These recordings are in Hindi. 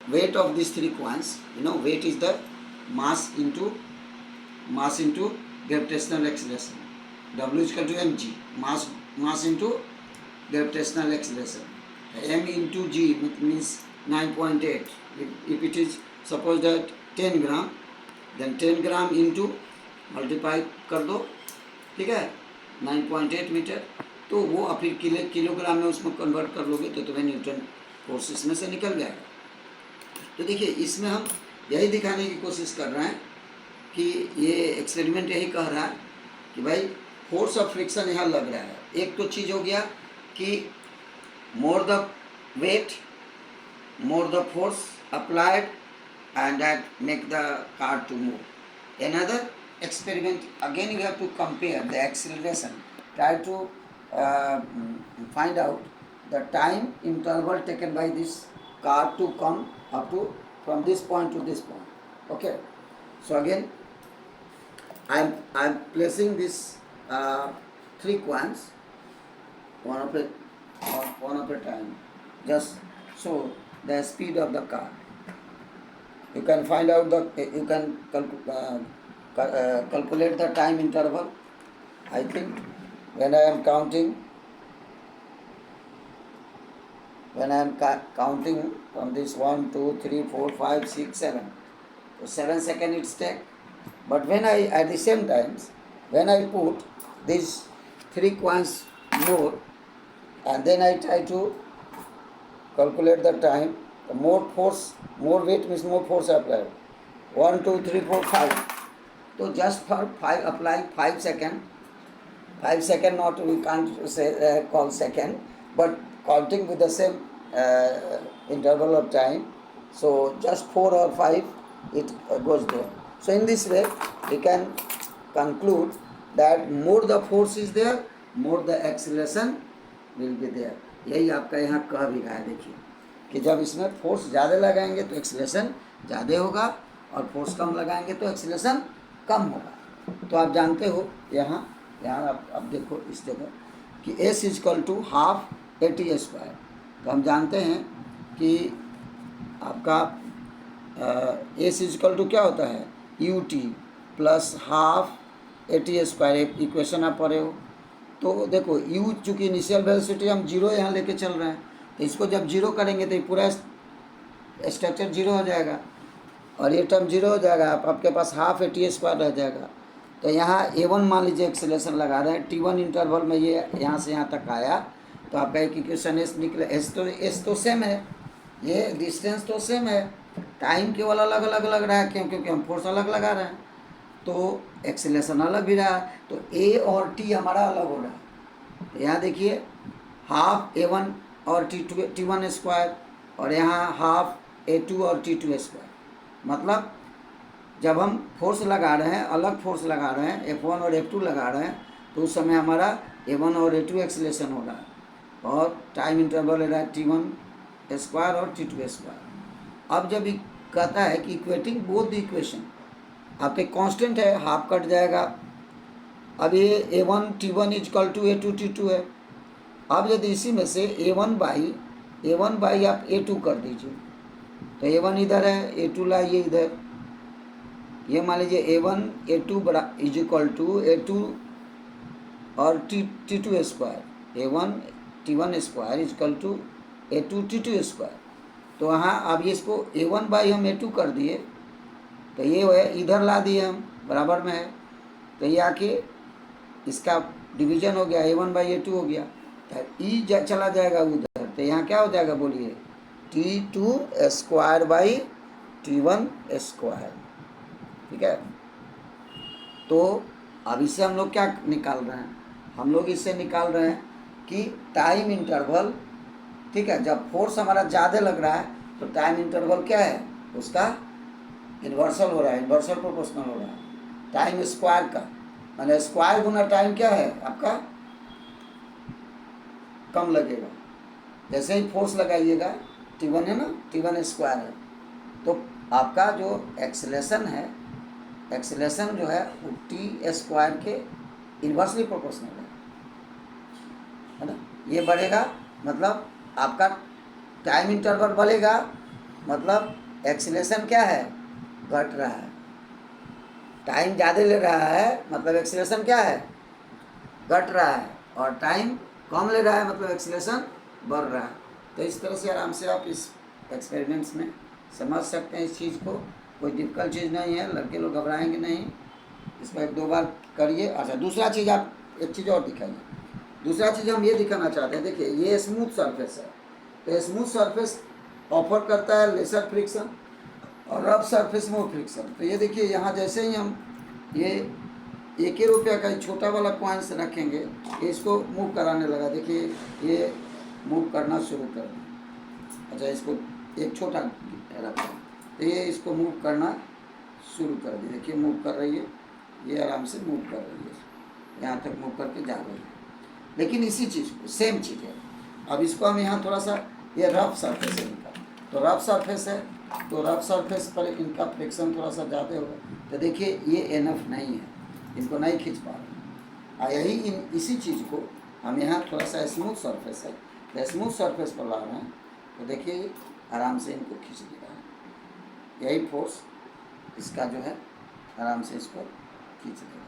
weight of these 3 coins, weight is the mass into gravitational acceleration. W is equal to mg, mass into gravitational acceleration. M into g means 9.8. If it is suppose that 10 gram, then 10 gram into multiply कर दो, ठीक है, 9.8 मीटर, तो वो आप फिर किलोग्राम में उसमें कन्वर्ट कर लोगे तो तुम्हें न्यूटन फोर्स इसमें से निकल जाएगा। तो देखिए इसमें हम यही दिखाने की कोशिश कर रहे हैं कि ये एक्सपेरिमेंट यही कह रहा है कि भाई फोर्स ऑफ फ्रिक्शन यहाँ लग रहा है। एक तो चीज़ हो गया कि more the weight, more the force applied and that make the car to move. Another experiment, again you have to compare the acceleration, try to find out the time interval taken by this car to come up to from this point to this point. Okay, so again I'm placing this 3 coins one of a time, just so the speed of the car. You can find out you can calculate the time interval. I think when I am counting from this 1, 2, 3, 4, 5, 6, 7, so 7 seconds it's take. But when I at the same time when I put these 3 coins more and then I try to calculate the time, the more force, more weight means more force applied. 1, 2, 3, 4, 5. So just for 5 applying 5 second, 5 second not we can't say call second, but counting with the same interval of time. So just 4 or 5 it goes there. So in this way we can conclude that more the force is there, more the acceleration will be there. यही आपका यहाँ कह भी रहा है। देखिए कि जब इसमें फोर्स ज़्यादा लगाएंगे तो एक्सीलरेशन ज़्यादा होगा और फोर्स कम लगाएंगे तो एक्सीलरेशन कम होगा। तो आप जानते हो यहाँ आप देखो इस जगह कि S is equal to half AT square. तो हम जानते हैं कि आपका S इजकल टू क्या होता है, UT plus half AT square. Equation आप पढ़े हो। तो देखो U चूँकि इनिशियल वेलोसिटी हम 0 यहाँ लेके चल रहे हैं, तो इसको जब 0 करेंगे तो ये पूरा स्ट्रक्चर 0 हो जाएगा और ये टर्म 0 हो जाएगा। आपके पास हाफ AT स्क्वायर रह जाएगा। तो यहाँ A1 मान लीजिए एक्सेलरेशन लगा रहे हैं, T1 इंटरवल में ये यहाँ से यहाँ तक आया, तो आपका एक इक्वेशन S निकले। S तो सेम है, ये डिस्टेंस तो सेम है, टाइम केवल अलग अलग लग रहा है। क्यों? क्योंकि हम फोर्स अलग लगा रहे हैं, तो एक्सेलरेशन अलग भी रहा है, तो A और T हमारा अलग हो रहा है। तो यहाँ देखिए हाफ A1 और T1 स्क्वायर और यहाँ हाफ A2 और T2 स्क्वायर। मतलब जब हम फोर्स लगा रहे हैं, अलग फोर्स लगा रहे हैं, F1 और F2 लगा रहे हैं, तो उस समय हमारा A1 और A2 एक्सेलरेशन हो रहा है और टाइम इंटरवल रहा है T1 स्क्वायर और T2 स्क्वायर। अब जब कहता है कि इक्वेटिंग बोथ द इक्वेशन, आपके कांस्टेंट है, हाफ कट जाएगा। अब ये A1 T1 is equal to A2 T2 है। अब यदि इसी में से A1 बाई आप A2 कर दीजिए, तो A1 इधर है, A2 लाइए इधर। ये मान लीजिए A1 A2 बड़ा इज इक्वल टू A2 और T2 square, A1 T1 square is equal to A2 T2 square. तो वहाँ अब ये इसको A1 बाई हम A2 कर दिए, तो ये है इधर ला दिए हम, बराबर में है, तो ये आके इसका डिवीजन हो गया, A1 बाई A2 हो गया, तो E चला जाएगा उधर, तो यहाँ क्या हो जाएगा बोलिए, T2 square by T1 square. ठीक है। तो अब इससे हम लोग क्या निकाल रहे हैं, हम लोग इससे निकाल रहे हैं कि टाइम इंटरवल, ठीक है, जब फोर्स हमारा ज़्यादा लग रहा है तो टाइम इंटरवल क्या है, उसका इन्वर्सल हो रहा है, इन्वर्सल प्रोपोर्शनल हो रहा है टाइम स्क्वायर का, माने स्क्वायर गुना टाइम क्या है आपका, कम लगेगा। जैसे ही फोर्स लगाइएगा, T1 है ना, T1 स्क्वायर है, तो आपका जो एक्सेलरेशन है, एक्सेलरेशन जो है वो T स्क्वायर के इन्वर्सली प्रोपोर्शनल है ना। ये बढ़ेगा, मतलब आपका टाइम इंटरवल बढ़ेगा मतलब एक्सीलरेशन क्या है, घट रहा है। टाइम ज़्यादा ले रहा है मतलब एक्सीलरेशन क्या है, घट रहा है। और टाइम कम ले रहा है मतलब एक्सीलरेशन बढ़ रहा है। तो इस तरह से आराम से आप इस एक्सपेरिमेंट्स में समझ सकते हैं इस चीज़ को। कोई डिफ़िकल्ट चीज़ नहीं है, लड़के लोग घबराएंगे नहीं। इसको 1-2 बार करिए। अच्छा, दूसरा चीज़ आप एक चीज़ और दिखाइए। दूसरा चीज़ हम ये दिखाना चाहते हैं, देखिए ये स्मूथ सरफेस है, तो स्मूथ सरफेस ऑफर करता है लेसर फ्रिक्शन और रफ सरफेस में फ्रिक्शन। तो ये देखिए यहाँ जैसे ही हम ये 1 रुपया का छोटा वाला कॉइन्स रखेंगे, ये इसको मूव कराने लगा। देखिए ये मूव करना शुरू कर दिया। अच्छा, इसको एक छोटा रखा, तो ये इसको मूव करना शुरू कर दिया। देखिए मूव कर रही है, ये आराम से मूव कर रही है, यहाँ तक मूव करके जा रही है। लेकिन इसी चीज़ को सेम चीज़ है। अब इसको हम यहाँ थोड़ा सा, ये रफ सरफेस है इनका, तो रफ सरफेस है, तो रफ सरफेस पर इनका फ्रिक्शन थोड़ा सा ज़्यादा होगा। तो देखिए ये एनफ नहीं है, इनको नहीं खींच पा रहे। यही इसी चीज़ को हम यहाँ थोड़ा सा स्मूथ सरफेस है, तो स्मूथ सरफेस पर ला रहे हैं, तो देखिए आराम से इनको खींच ले रहा है। यही फोर्स इसका जो है आराम से इसको खींच लेगा।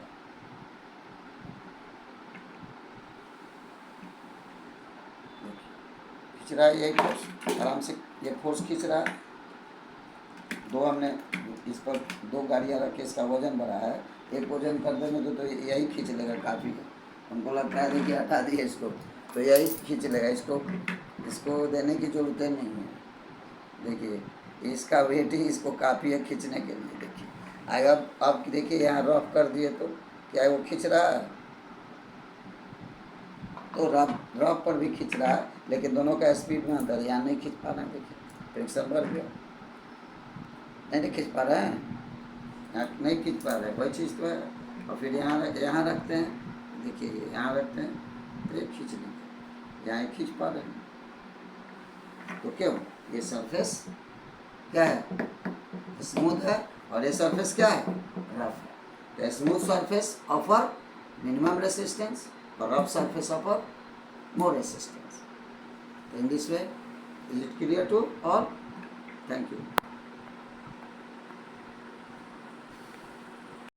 खींच रहा है, यही फोर्स आराम से, ये फोर्स खींच रहा है। दो हमने इस पर 2 गाड़ियाँ रख के इसका वजन बढ़ाया है। एक वजन कर देंगे तो यही खींच लेगा काफ़ी। हमको लगता है देखिए हटा दिए इसको, तो यही खींच लेगा। इसको देने की ज़रूरत नहीं है। देखिए इसका वेट ही इसको काफ़ी है खींचने के लिए। देखिए अब देखिए यहाँ रफ कर दिए तो क्या वो खींच रहा है, तो रफ पर भी खींच रहा है, लेकिन दोनों का स्पीड में अंतर, यहाँ नहीं खींच पा रहे हैं। देखिए फ्रिक्शन बढ़ गया, नहीं खींच पा रहे हैं, यहाँ नहीं खींच पा रहे हैं, वही चीज़ तो है। और फिर यहाँ रखते हैं, देखिए यहाँ रखते हैं तो ये खींच लेंगे, यहाँ खींच पा रहे हैं। तो क्यों, ये सरफेस क्या है, स्मूथ है, और ये सरफेस क्या है, रफ है। तो smooth surface offer minimum resistance और rough surface offer more resistance. In this way, is it clear to all? Thank you.